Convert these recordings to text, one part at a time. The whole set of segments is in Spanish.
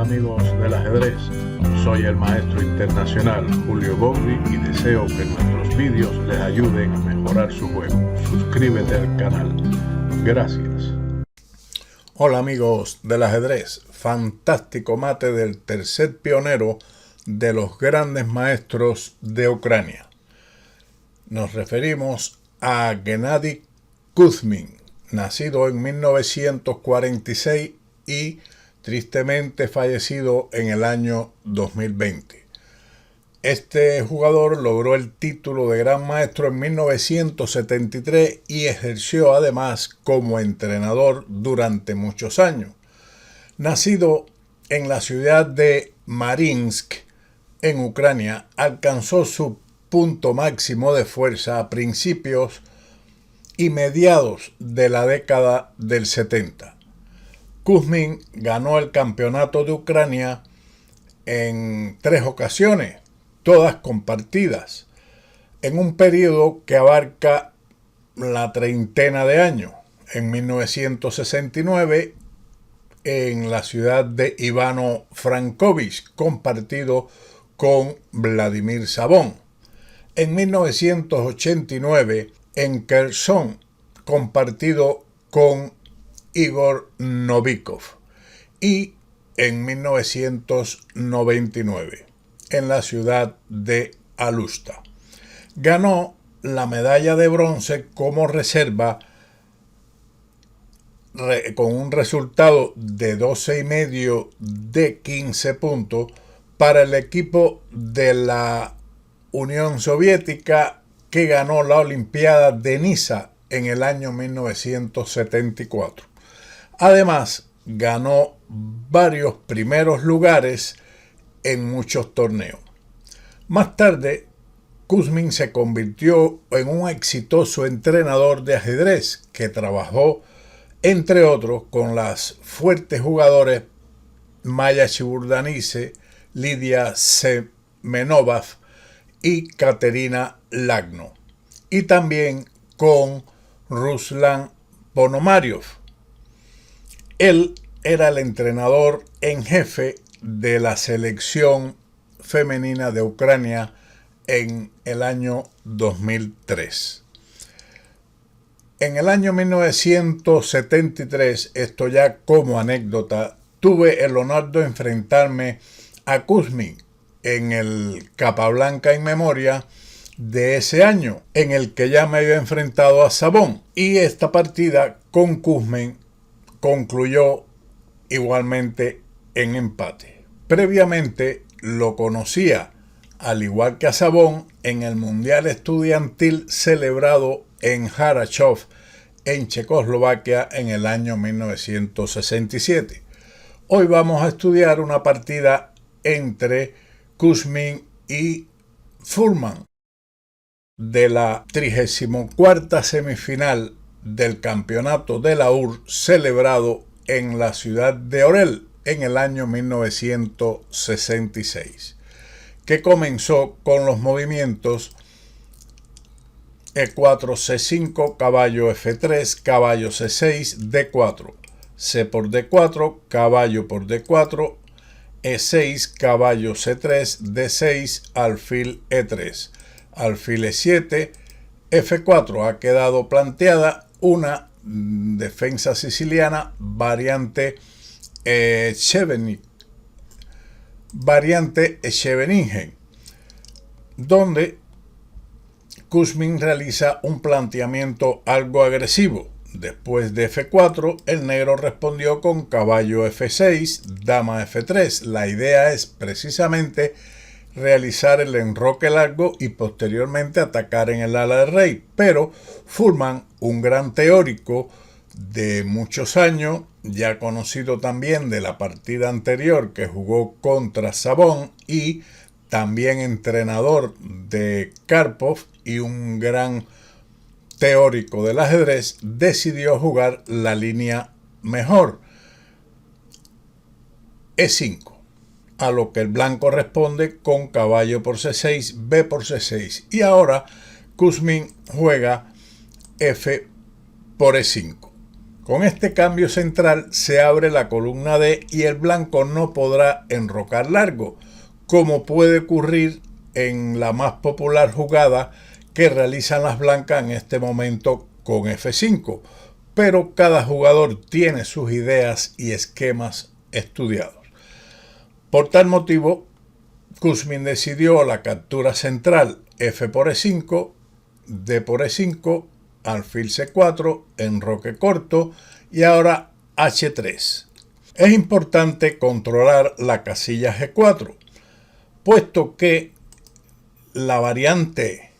amigos del ajedrez, soy el maestro internacional Julio Bogli y deseo que nuestros vídeos les ayuden a mejorar su juego. Suscríbete al canal. Gracias. Hola amigos del ajedrez, fantástico mate del tercer pionero de los grandes maestros de Ucrania. Nos referimos a Gennady Kuzmin, nacido en 1946 y tristemente fallecido en el año 2020. Este jugador logró el título de Gran Maestro en 1973 y ejerció además como entrenador durante muchos años. Nacido en la ciudad de Marinsk, en Ucrania, alcanzó su punto máximo de fuerza a principios y mediados de la década del 70. Kuzmin ganó el campeonato de Ucrania en 3 ocasiones, todas compartidas, en un periodo que abarca la treintena de años. En 1969, en la ciudad de Ivano-Frankovsk, compartido con Vladimir Savón. En 1989, en Kherson, compartido con Igor Novikov, y en 1999 en la ciudad de Alushta. Ganó la medalla de bronce como reserva con un resultado de 12,5 de 15 puntos para el equipo de la Unión Soviética que ganó la Olimpiada de Niza en el año 1974. Además, ganó varios primeros lugares en muchos torneos. Más tarde, Kuzmin se convirtió en un exitoso entrenador de ajedrez que trabajó, entre otros, con las fuertes jugadoras Maya Shiburdanice, Lidia Semenova y Katerina Lagno, y también con Ruslan Ponomariov. Él era el entrenador en jefe de la selección femenina de Ucrania en el año 2003. En el año 1973, esto ya como anécdota, tuve el honor de enfrentarme a Kuzmin en el Capablanca en memoria de ese año, en el que ya me había enfrentado a Savón, y esta partida con Kuzmin concluyó igualmente en empate. Previamente lo conocía, al igual que a Savón, en el Mundial Estudiantil celebrado en Harachov, en Checoslovaquia, en el año 1967. Hoy vamos a estudiar una partida entre Kuzmin y Fuhrman de la 34ª semifinal del campeonato de la URSS celebrado en la ciudad de Orel en el año 1966, que comenzó con los movimientos E4, C5, caballo F3, caballo C6, D4, C por D4, caballo por D4, E6, caballo C3, D6, alfil E3, alfil E7, F4. Ha quedado planteada una defensa siciliana variante Scheveningen, donde Kuzmin realiza un planteamiento algo agresivo. Después de F4, el negro respondió con caballo F6, dama F3. La idea es precisamente realizar el enroque largo y posteriormente atacar en el ala del rey. Pero Fuhrman, un gran teórico de muchos años, ya conocido también de la partida anterior que jugó contra Savón y también entrenador de Karpov y un gran teórico del ajedrez, decidió jugar la línea mejor, E5, a lo que el blanco responde con caballo por C6, B por C6, y ahora Kuzmin juega F por E5. Con este cambio central se abre la columna D y el blanco no podrá enrocar largo, como puede ocurrir en la más popular jugada que realizan las blancas en este momento con F5, pero cada jugador tiene sus ideas y esquemas estudiados. Por tal motivo, Kuzmin decidió la captura central F por E5, D por E5, alfil C4, enroque corto y ahora H3. Es importante controlar la casilla G4, puesto que la variante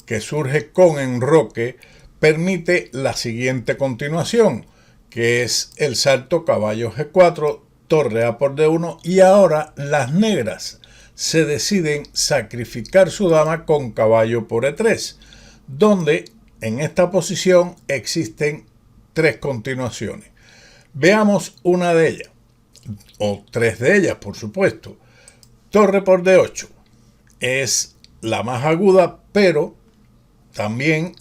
que surge con enroque permite la siguiente continuación, que es el salto caballo G4, torre A por D1 y ahora las negras se deciden sacrificar su dama con caballo por E3, donde en esta posición existen tres continuaciones. Veamos una de ellas, o tres de ellas por supuesto. Torre por D8 es la más aguda, pero también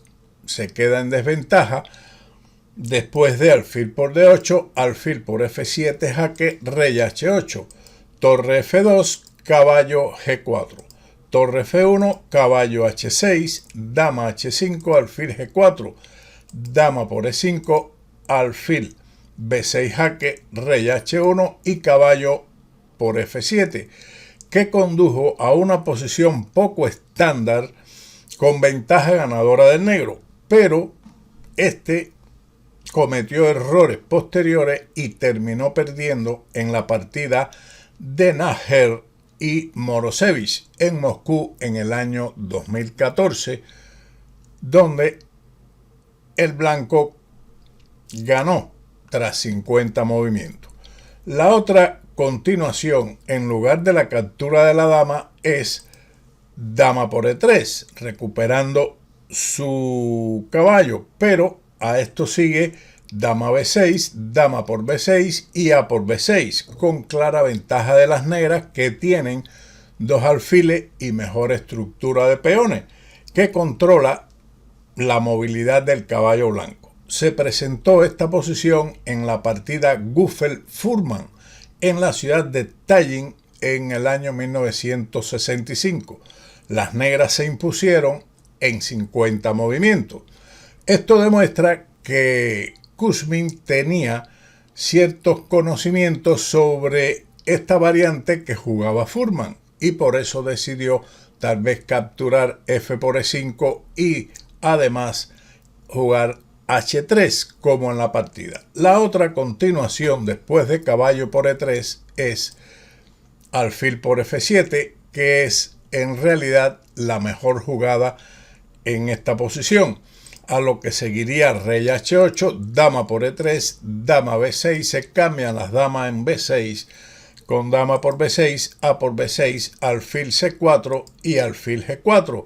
se queda en desventaja después de alfil por D8, alfil por F7, jaque, rey H8, torre F2, caballo G4, torre F1, caballo H6, dama H5, alfil G4, dama por E5, alfil B6 jaque, rey H1 y caballo por F7, que condujo a una posición poco estándar con ventaja ganadora del negro, pero este cometió errores posteriores y terminó perdiendo en la partida de Najer y Morozevich en Moscú en el año 2014, donde el blanco ganó tras 50 movimientos. La otra continuación, en lugar de la captura de la dama, es dama por E3, recuperando su caballo, pero a esto sigue dama B6, dama por B6 y A por B6, con clara ventaja de las negras, que tienen dos alfiles y mejor estructura de peones, que controla la movilidad del caballo blanco. Se presentó esta posición en la partida Güffel-Fuhrmann en la ciudad de Tallinn en el año 1965. Las negras se impusieron en 50 movimientos. Esto demuestra que Kuzmin tenía ciertos conocimientos sobre esta variante que jugaba Fuhrmann y por eso decidió tal vez capturar F por E5 y además jugar H3 como en la partida. La otra continuación después de caballo por E3 es alfil por F7, que es en realidad la mejor jugada en esta posición, a lo que seguiría rey H8, dama por E3, dama B6, se cambian las damas en B6 con dama por B6, A por B6, alfil C4 y alfil G4,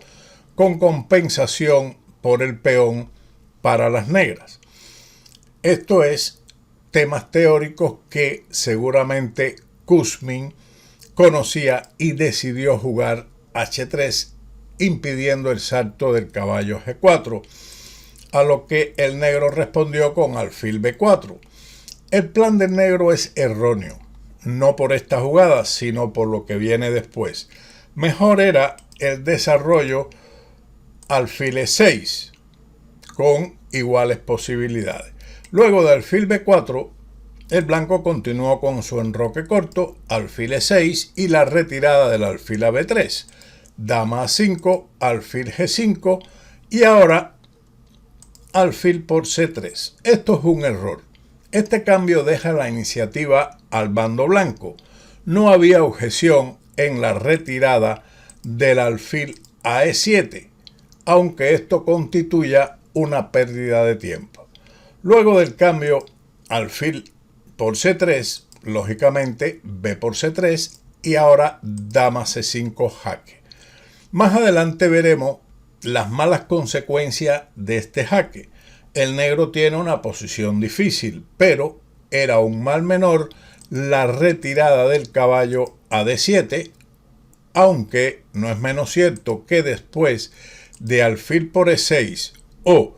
con compensación por el peón para las negras. Esto es temas teóricos que seguramente Kuzmin conocía y decidió jugar H3, impidiendo el salto del caballo G4, a lo que el negro respondió con alfil B4. El plan del negro es erróneo, no por esta jugada, sino por lo que viene después. Mejor era el desarrollo alfil E6, con iguales posibilidades. Luego de alfil B4, el blanco continuó con su enroque corto, alfil E6 y la retirada del alfil a B3, dama A5, alfil G5 y ahora alfil por C3. Esto es un error. Este cambio deja la iniciativa al bando blanco. No había objeción en la retirada del alfil a E7, aunque esto constituya una pérdida de tiempo. Luego del cambio alfil por C3, lógicamente B por C3 y ahora dama C5 jaque. Más adelante veremos las malas consecuencias de este jaque. El negro tiene una posición difícil, pero era un mal menor la retirada del caballo a D7, aunque no es menos cierto que después de alfil por E6 o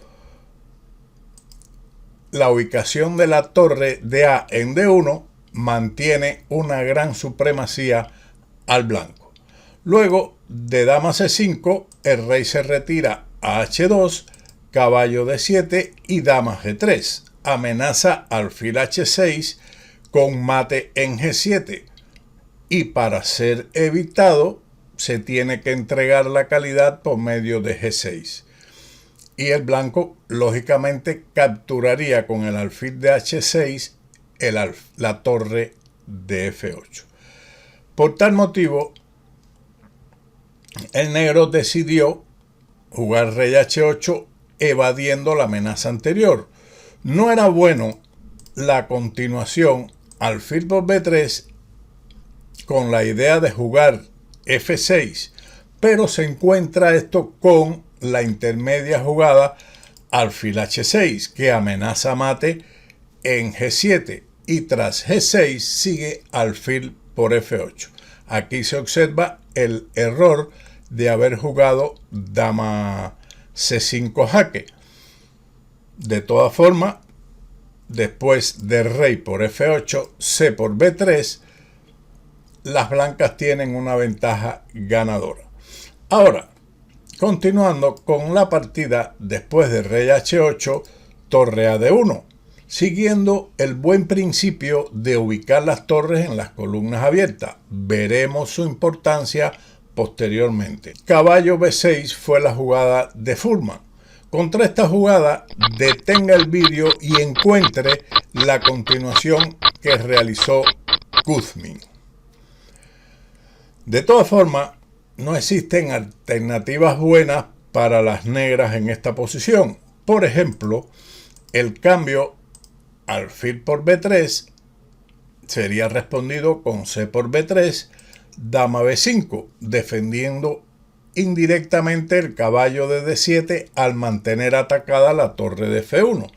la ubicación de la torre de A en D1 mantiene una gran supremacía al blanco. Luego de dama C5, el rey se retira a H2, caballo D7 y dama G3. Amenaza alfil H6 con mate en G7. Y para ser evitado, se tiene que entregar la calidad por medio de G6. Y el blanco, lógicamente, capturaría con el alfil de H6 la torre de F8. Por tal motivo, el negro decidió jugar rey H8 evadiendo la amenaza anterior. No era bueno la continuación alfil por B3 con la idea de jugar F6, pero se encuentra esto con la intermedia jugada alfil H6 que amenaza mate en G7 y tras G6 sigue alfil por F8. Aquí se observa el error de haber jugado dama C5 jaque. De todas formas, después de rey por F8, C por B3, las blancas tienen una ventaja ganadora. Ahora, continuando con la partida después de rey H8, torre a D1, siguiendo el buen principio de ubicar las torres en las columnas abiertas. Veremos su importancia posteriormente. Caballo B6 fue la jugada de Fuhrman. Contra esta jugada, detenga el vídeo y encuentre la continuación que realizó Kuzmin. De todas formas, no existen alternativas buenas para las negras en esta posición. Por ejemplo, el cambio alfil por B3 sería respondido con C por B3, dama B5, defendiendo indirectamente el caballo de D7 al mantener atacada la torre de F1.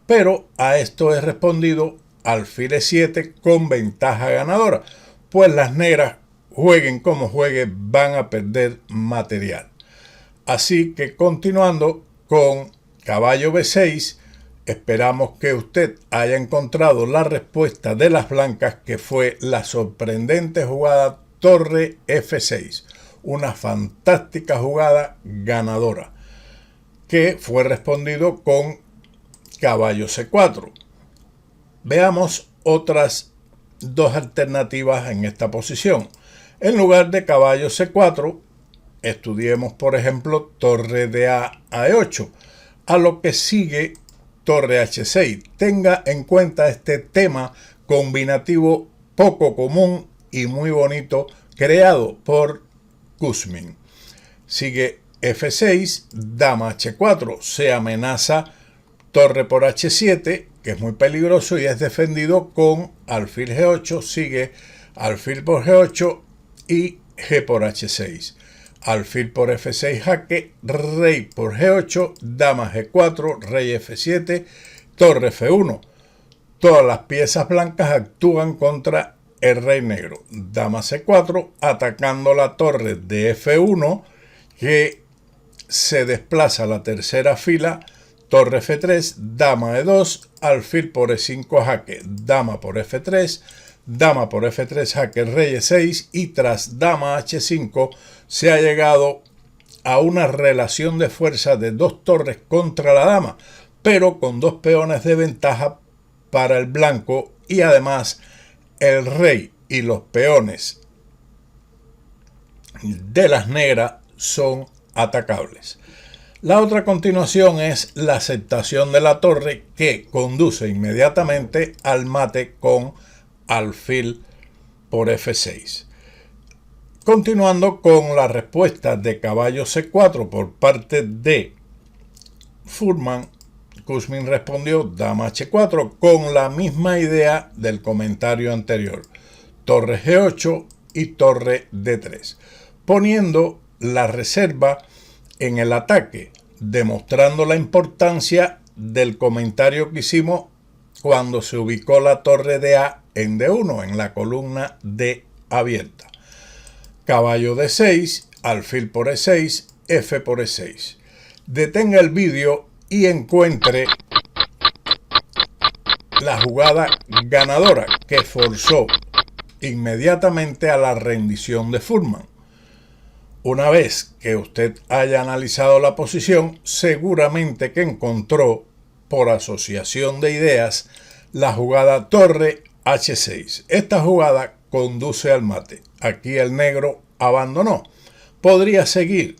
Pero a esto es respondido alfil E7 con ventaja ganadora, pues las negras, jueguen como jueguen, van a perder material. Así que continuando con caballo B6, esperamos que usted haya encontrado la respuesta de las blancas, que fue la sorprendente jugada torre F6. Una fantástica jugada ganadora que fue respondido con caballo C4. Veamos otras dos alternativas en esta posición. En lugar de caballo C4, estudiemos por ejemplo torre de A a E8, a lo que sigue torre H6. Tenga en cuenta este tema combinativo poco común y muy bonito creado por Kuzmin. Sigue F6, dama H4, se amenaza torre por H7, que es muy peligroso y es defendido con alfil G8, sigue alfil por G8 y G por H6. Alfil por F6 jaque, rey por G8, dama G4, rey F7, torre F1. Todas las piezas blancas actúan contra el rey negro. Dama C4, atacando la torre de F1, que se desplaza a la tercera fila. Torre F3, dama E2, alfil por E5 jaque, dama por F3, dama por F3 jaque, rey E6, y tras dama H5 se ha llegado a una relación de fuerza de dos torres contra la dama, pero con dos peones de ventaja para el blanco, y además el rey y los peones de las negras son atacables. La otra continuación es la aceptación de la torre, que conduce inmediatamente al mate con alfil por F6. Continuando con la respuesta de caballo C4 por parte de Fuhrman, Kuzmin respondió dama H4 con la misma idea del comentario anterior, torre G8 y torre D3, poniendo la reserva en el ataque, demostrando la importancia del comentario que hicimos cuando se ubicó la torre de A en D1, en la columna D abierta. Caballo D6, alfil por E6, F por E6. Detenga el vídeo y encuentre la jugada ganadora que forzó inmediatamente a la rendición de Fuhrman. Una vez que usted haya analizado la posición, seguramente que encontró, por asociación de ideas, la jugada torre H6. Esta jugada conduce al mate. Aquí el negro abandonó. Podría seguir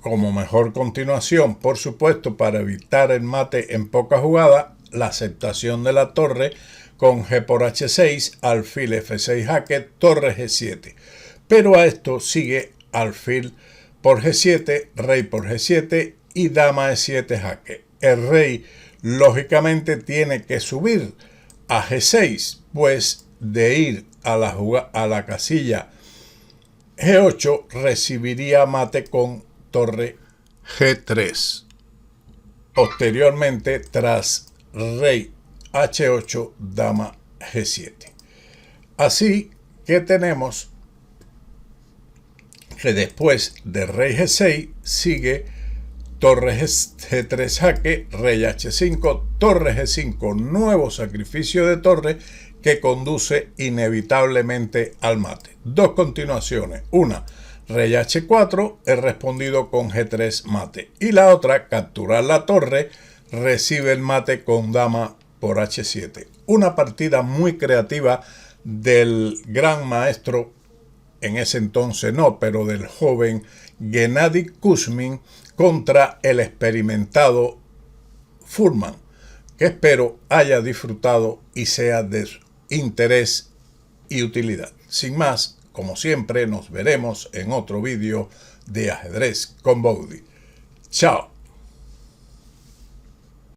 como mejor continuación, por supuesto, para evitar el mate en poca jugada, la aceptación de la torre con G por H6, alfil F6 jaque, torre G7. Pero a esto sigue alfil por G7, rey por G7 y dama E7 jaque. El rey lógicamente tiene que subir a G6, pues de ir a la casilla G8 recibiría mate con torre G3. Posteriormente, tras rey H8, dama G7. Así que tenemos que después de rey G6 sigue torre G3 jaque, rey H5, torre G5, nuevo sacrificio de torre que conduce inevitablemente al mate. Dos continuaciones, una rey H4, he respondido con G3 mate, y la otra, capturar la torre, recibe el mate con dama por H7. Una partida muy creativa del gran maestro, en ese entonces no, pero del joven Gennady Kuzmin contra el experimentado Fuhrman, que espero haya disfrutado y sea de su interés y utilidad. Sin más, como siempre, nos veremos en otro vídeo de Ajedrez con Bowdy. Chao.